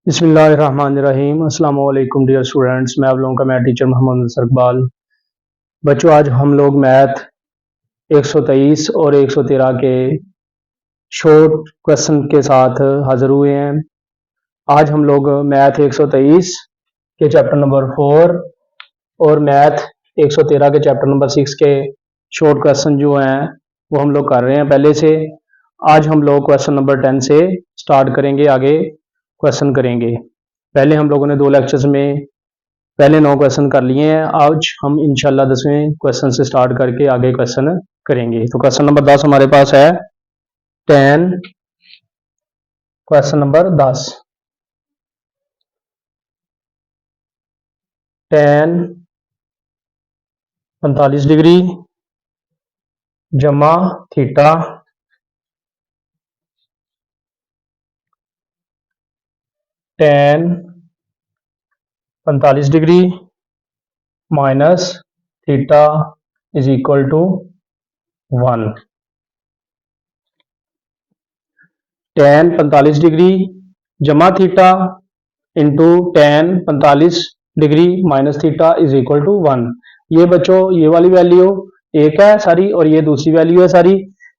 बिस्मिल्लाहिर्रहमानिर्रहीम। अस्सलाम वालेकुम डियर स्टूडेंट्स, मैं आप लोगों का मैथ टीचर मोहम्मद नसर इकबाल। बच्चों, आज हम लोग मैथ 123 और 113 के शॉर्ट क्वेश्चन के साथ हाजिर हुए हैं। आज हम लोग मैथ 123 के चैप्टर नंबर 4 और मैथ 113 के चैप्टर नंबर 6 के शॉर्ट क्वेश्चन जो हैं वो हम लोग कर रहे हैं पहले से। आज हम लोग क्वेश्चन नंबर 10 से स्टार्ट करेंगे, आगे क्वेश्चन करेंगे। पहले हम लोगों ने 2 लेक्चर्स में पहले 9 क्वेश्चन कर लिए हैं। आज हम इंशाल्लाह 10वें क्वेश्चन से स्टार्ट करके आगे क्वेश्चन करेंगे। तो क्वेश्चन नंबर 10 हमारे पास है 10। क्वेश्चन नंबर 10, tan 45 डिग्री जमा theta tan 45 degree minus theta is equal to 1। tan 45 degree जमा theta into tan 45 degree minus theta is equal to 1। ये बच्चों, ये वाली वैल्यू एक है सारी और ये दूसरी वैल्यू है सारी,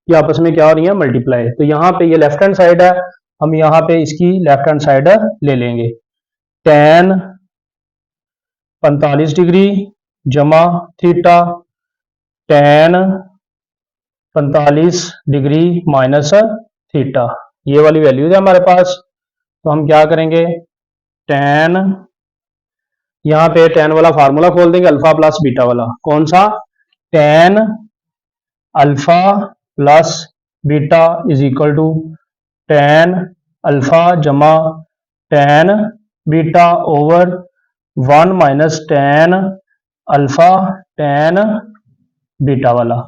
ये आपस में क्या हो रही है, मल्टीप्लाई। तो यहाँ पे ये लेफ्ट हैंड साइड है, हम यहाँ पे इसकी लेफ्ट हैंड साइड ले लेंगे। tan 45 डिग्री जमा theta tan 45 degree minus theta, ये वाली वैल्यू है हमारे पास। तो हम क्या करेंगे, tan, यहाँ पे tan वाला फार्मूला खोल देंगे, अल्फा प्लस बीटा वाला। कौन सा, tan alpha plus beta is equal to tan alpha जमा tan beta over 1 minus tan alpha tan beta वाला।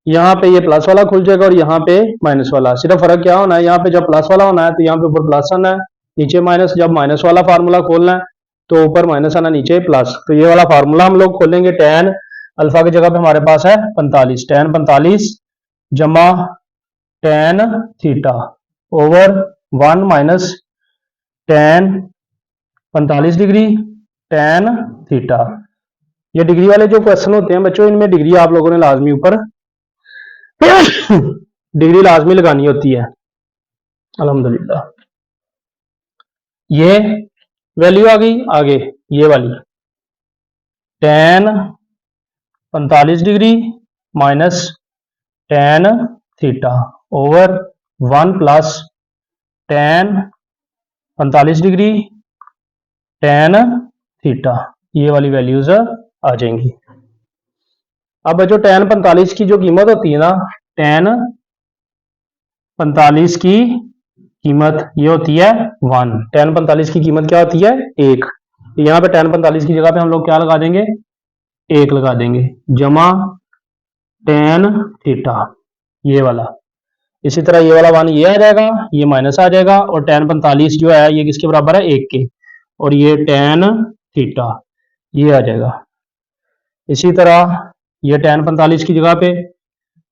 यहाँ पे ये प्लस वाला खुल जाएगा और यहाँ पे माइनस वाला। सिर्फ फर्क क्या होना है, यहाँ पे जब प्लस वाला होना है तो यहाँ पे ऊपर प्लस आना है, नीचे माइनस। जब माइनस वाला फार्मूला खोलना है तो ऊपर माइनस आना, नीचे प्लस। तो ये वाला फार्मूला हम लोग खोलेंगे। tan अल्फा की जगह पे हमारे पास है 45, tan 45 जमा tan theta over 1 minus tan 45 degree tan theta. ये डिग्री वाले जो क्वेश्चन होते हैं बच्चों, इनमें डिग्री आप लोगों ने लाजमी ऊपर डिग्री लाजमी लगानी होती है। अल्हम्दुलिल्लाह, ये वैल्यू आ गई। आगे ये वाली tan 45 degree minus tan theta over 1 plus tan 45 degree tan theta, ये वाली वैल्यूज आ जाएंगी। अब जो tan 45 की जो कीमत होती है ना, tan 45 की कीमत ये होती है 1। tan 45 की कीमत क्या होती है, 1। तो यहाँ पे tan 45 की जगह पे हम लोग क्या लगा देंगे, 1 लगा देंगे, जमा tan थीटा ये वाला। इसी तरह ये वाला 1 ये आ जाएगा, ये माइनस आ जाएगा, और tan 45 जो है ये किसके बराबर है, 1 के, और ये tan थीटा ये आ जाएगा। इसी तरह ये tan 45 की जगह पे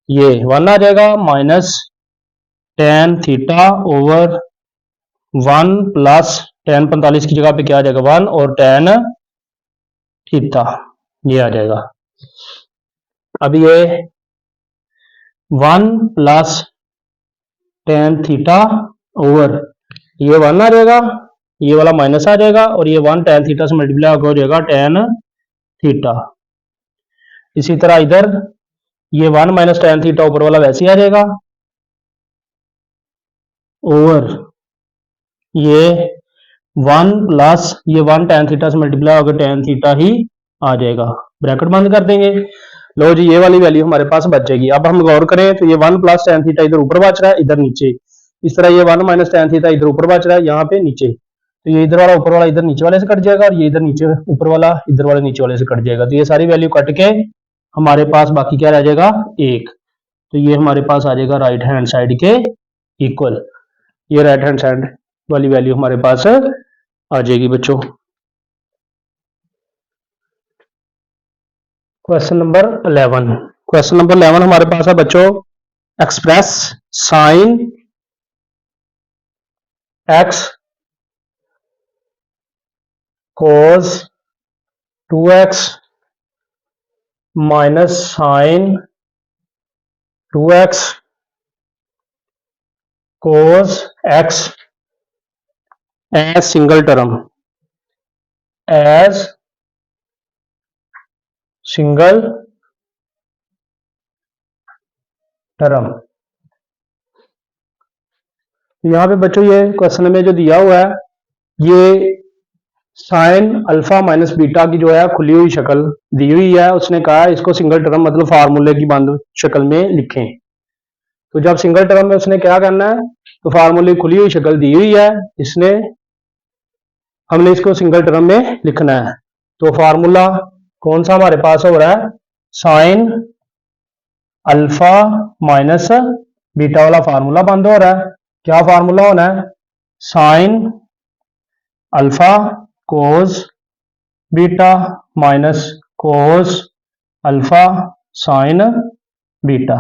ये 1 आ जाएगा, minus tan theta over 1 plus tan 45 की जगह पे क्या आ जाएगा, 1 और tan थीटा ये आ जाएगा। अब ये 1 प्लस tan थीटा ओवर ये 1 आ जाएगा, ये वाला माइनस आ जाएगा, और ये 1 tan थीटा से मल्टीप्लाई हो जाएगा tan थीटा। इसी तरह इधर ये 1 माइनस tan थीटा ऊपर वाला वैसे ही आ जाएगा, ओवर ये 1 प्लस ये 1 tan थीटा से मल्टीप्लाई होकर tan थीटा ही आ जाएगा। ब्रैकेट बंद कर देंगे। लो जी, ये वाली वैल्यू हमारे पास बच जाएगी। अब हम गौर करें तो ये 1 प्लस tan थीटा इधर ऊपर बच रहा है, इधर नीचे। इस तरह ये 1 माइनस tan थीटा इधर ऊपर बच रहा है, यहाँ पे नीचे। तो ये इधर वाला ऊपर वाला इधर नीचे वाले से कट जाएगा, और ये इधर नीचे ऊपर वाला इधर वाले नीचे वाले से कट जाएगा। तो ये सारी वैल्यू कट के हमारे पास बाकी क्या रह जाएगा, 1। तो ये हमारे पास आ जाएगा राइट हैंड साइड के इक्वल। ये राइट हैंड साइड वाली वैल्यू हमारे पास आ जाएगी बच्चों। Question number 11। क्वेश्चन नंबर 11 हमारे पास है बच्चों, express sine x cos 2x minus sine 2x cos x as single term, as single term. यहां पे बच्चों ये क्वेश्चन में जो दिया हुआ है, ये साइन अल्फा माइनस बीटा की जो है खुली हुई शक्ल दी हुई है। उसने कहा इसको सिंगल टर्म मतलब फार्मूले की बंद शक्ल में लिखें। तो जब सिंगल टर्म में उसने क्या करना है, तो फार्मूले की खुली हुई शक्ल दी हुई है, इसने हमने इसको सिंगल टर्म में लिखना है। तो फार्मूला कौन सा हमारे पास हो रहा है, साइन अल्फा माइनस बीटा वाला फार्मूला बंद हो रहा है। क्या फार्मूला होना है, sign alpha cos beta minus cos alpha sine beta,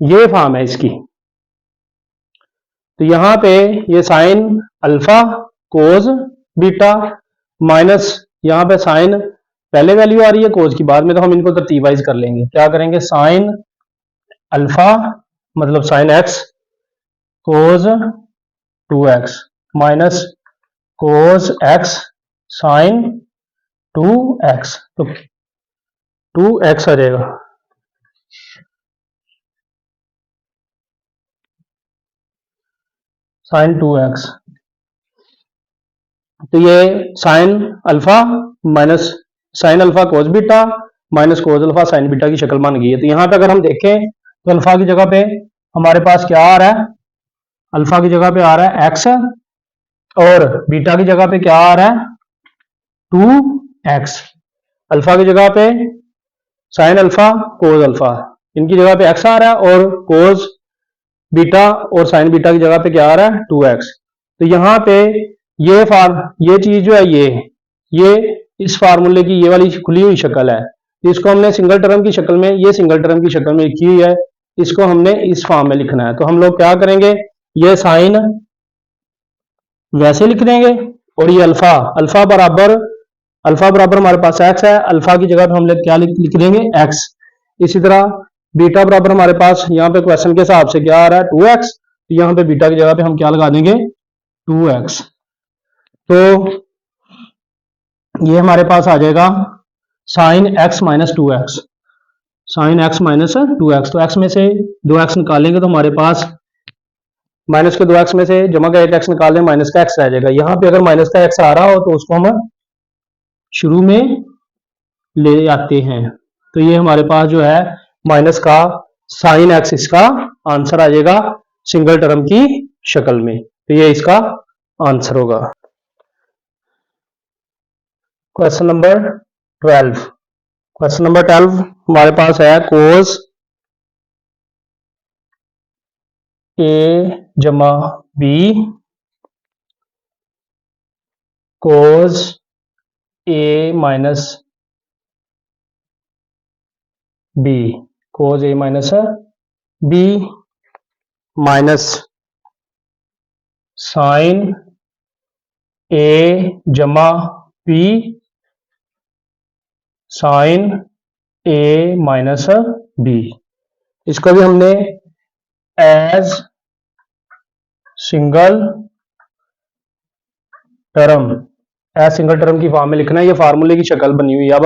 ये फॉर्म है इसकी। तो यहां पे ये sine alpha cos beta minus यहां पे साइन पहले वैल्यू आ रही है कोस की बाद में, तो हम इनको तरतीब वाइज कर लेंगे। क्या करेंगे, साइन अल्फा मतलब sine x cos 2x minus cos x sine 2x, तो 2x आ जाएगा। साइन 2x, तो ये sine alpha minus sine alpha cos beta minus cos alpha sine beta की शक्ल बन गई है। तो यहां पे अगर हम देखें तो अल्फा की जगह पे हमारे पास क्या आ रहा है, अल्फा की जगह पे आ रहा है x और बीटा की जगह पे क्या आ रहा है 2x। अल्फा की जगह पे साइन अल्फा कोस अल्फा, इनकी जगह पे x आ रहा है और कोस बीटा और साइन बीटा की जगह पे क्या आ रहा है 2x। तो यहां पे ये चीज जो है ये इस फार्मूले की ये वाली खुली हुई शक्ल है, इसको हमने सिंगल टर्म की शक्ल में, ये सिंगल टर्म की शक्ल में लिखी हुई है, इसको हमने इस फॉर्म में लिखना है। तो हम लोग क्या करेंगे, ये साइन वैसे लिख देंगे और ये अल्फा बराबर हमारे पास x है, अल्फा की जगह पे हम लोग क्या लिख देंगे x। इसी तरह बीटा बराबर हमारे पास यहाँ पे क्वेश्चन के हिसाब से क्या आ रहा है 2x, तो यहाँ पे बीटा की जगह पे हम क्या लगा देंगे 2x। तो ये हमारे पास आ जाएगा sine x minus 2x, sine x minus 2x। तो x में से 2x निकालेंगे तो हमारे पास माइनस के 2x में से जमा का 1x निकाल दें, माइनस का x रह जाएगा। यहाँ पे अगर माइनस का x आ रहा हो तो उसको हम शुरू में ले आते हैं। तो ये हमारे पास जो है माइनस का साइन x इसका आंसर आ जाएगा सिंगल टर्म की शक्ल में। तो ये इसका आंसर होगा। क्वेश्चन नंबर 12, क्वेश्चन नंबर 12 हमारे पास है कोस a जमा b cos a minus b, cos a minus b minus sine a जमा b sine a minus b। इसको भी हमने एज सिंगल टर्म की फॉर्म में लिखना है। ये फार्मूले की शक्ल बनी हुई है। अब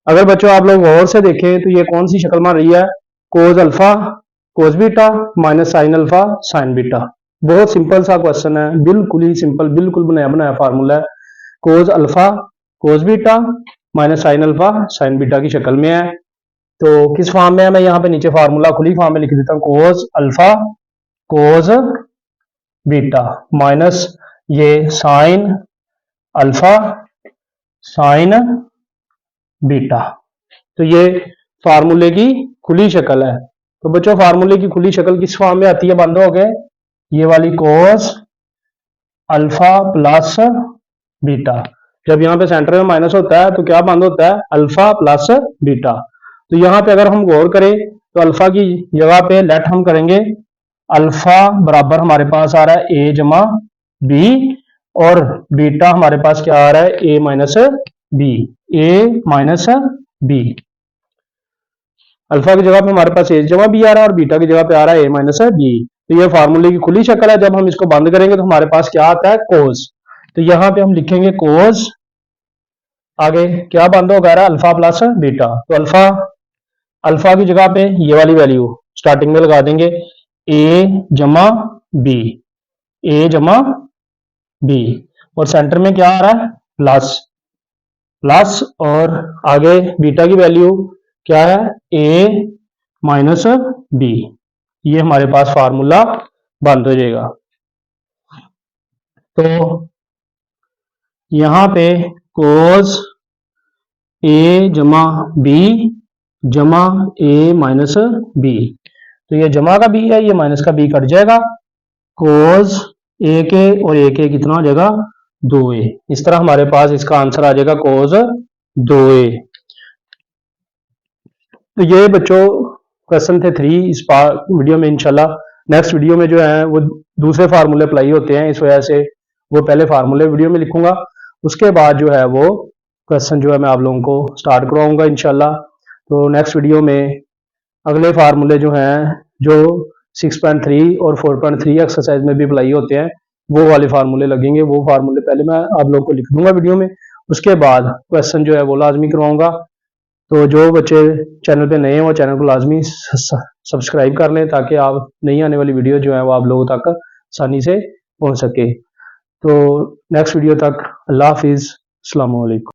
अगर बच्चों आप लोग गौर से देखें तो ये कौन सी शक्ल बन रही है, cos alpha cos beta minus sine alpha sine beta. बहुत सिंपल सा क्वेश्चन है, बिल्कुल ही सिंपल, बिल्कुल बनाया फार्मूला है। Cos alpha cos beta minus sine alpha sine beta की शक्ल में है। तो किस फॉर्म में है, मैं यहाँ पे नीचे फार्मूला खुली फॉर्म में लिख देता हूँ, cos alpha cos beta minus ये साइन अल्फा साइन बीटा। तो ये फार्मूले की खुली शक्ल है। तो बच्चों फार्मूले की खुली शक्ल किस फॉर्म में आती है, बंद हो गए ये वाली कोस अल्फा प्लस बीटा। जब यहाँ पे सेंटर में माइनस होता है तो क्या बंद होता है, अल्फा प्लस बीटा। तो यहाँ पे अगर हम गौर करें तो अल्फा की जगह पे लेट हम करेंगे, अल्फा बराबर हमारे पास आ रहा है a जमा बी और बीटा हमारे पास क्या आ रहा है, ए माइनस बी, ए माइनस बी। अल्फा की जगह पे हमारे पास ए जमा बी आ रहा है और बीटा की जगह पे आ रहा है ए माइनस बी। तो ये फार्मूले की खुली शक्ल है। जब हम इसको बंद करेंगे तो हमारे पास क्या आता है, कोस। तो यहां पे हम लिखेंगे कोस, आगे क्या बंद होगा रहा, अल्फा प्लस बीटा। तो अल्फा, अल्फा की जगह पे ये वाली वैल्यू स्टार्टिंग में लगा देंगे, ए जमा बी, ए जमा बी, और सेंटर में क्या आ रहा है, प्लस प्लस, और आगे बीटा की वैल्यू क्या है, ए माइनस बी। ये हमारे पास फार्मूला बंद हो जाएगा। तो यहां पे कोस ए जमा बी जमा ए माइनस बी, तो ये जमा का बी है, ये माइनस का बी कट जाएगा, कोस ए के और ए के कितना हो जाएगा, 2a। इस तरह हमारे पास इसका आंसर आ जाएगा कोस 2a। तो ये बच्चों क्वेश्चन थे 3 इस वीडियो में। इंशाल्लाह नेक्स्ट वीडियो में जो है वो दूसरे फार्मूले अप्लाई होते हैं, इस वजह से वो पहले फार्मूले वीडियो में लिखूंगा, उसके बाद जो है वो क्वेश्चन जो है मैं आप लोगों को स्टार्ट करवाऊंगा इंशाल्लाह। तो नेक्स्ट वीडियो में अगले फार्मूले जो हैं, जो 6.3 और 4.3 एक्सरसाइज में भी अप्लाई होते हैं, वो वाले फार्मूले लगेंगे। वो फार्मूले पहले मैं आप लोगों को लिख दूंगा वीडियो में, उसके बाद क्वेश्चन जो है वो लाजमी करवाऊंगा। तो जो बच्चे चैनल पे नए हैं वो चैनल को लाजमी सब्सक्राइब कर लें, ताकि आप नई आने वाली वीडियो जो है वो आप लोगों तक आसानी से पहुंच सके। तो नेक्स्ट वीडियो तक अल्लाह हाफिज़, अस्सलाम वालेकुम।